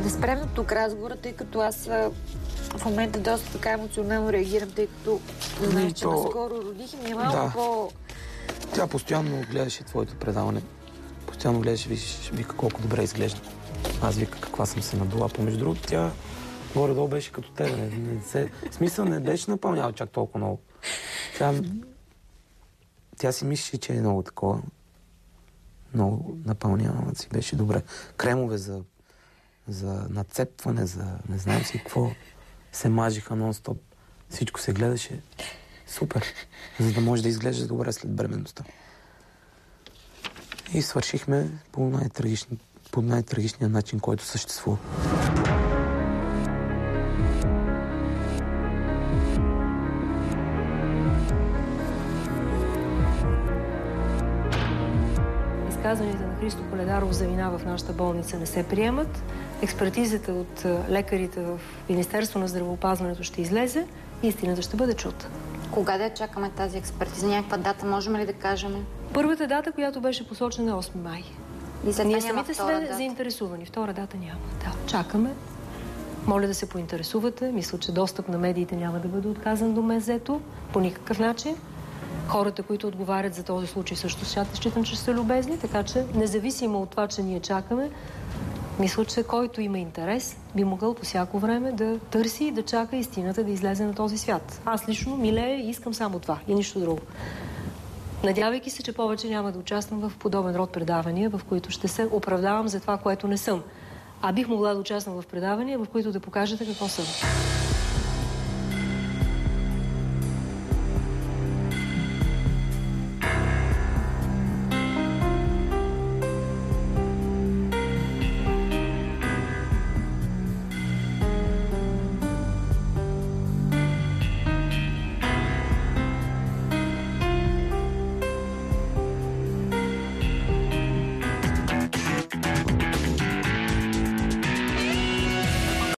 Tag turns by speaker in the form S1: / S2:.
S1: Да спрем тук разговора, тъй като аз в момента доста така емоционално реагирам, тъй като знаеш, че наскоро родих и ми е малко по...
S2: Тя постоянно гледаше твоето предаване. Постоянно гледаше, вика колко добре изглежда. Аз вика каква съм се надула. Помежду другото, тя горе-долу беше като тебе. В смисъл не беше напълнява чак толкова много. Тя си мислеше, че е много такова. Много напълнява си. Беше добре. Кремове за нацепване, за не знам си какво. Се мажиха нон-стоп. Всичко се гледаше супер, за да може да изглежда добре след бременността. И свършихме по най-трагичния начин, който съществува.
S3: Изказванията на Христо Коледаров за вина в нашата болница не се приемат. Експертизата от лекарите в Министерство на здравеопазването ще излезе и истината ще бъде чута.
S1: Кога да чакаме тази експертиза? Някаква дата можем ли да кажем?
S3: Първата дата, която беше посочена е 8 май. Ние самите сме заинтересувани. Втора дата няма. Да, чакаме. Моля да се поинтересувате. Мисля, че достъп на медиите няма да бъде отказан до МЗ-то по никакъв начин. Хората, които отговарят за този случай, също считам, че са любезни, така че независимо от това, че ние чакаме, мисля, че който има интерес, би могъл по всяко време да търси и да чака истината да излезе на този свят. Аз лично милея и искам само това и нищо друго. Надявайки се, че повече няма да участвам в подобен род предавания, в които ще се оправдавам за това, което не съм. А бих могла да участвам в предавания, в които да покажете какво съм.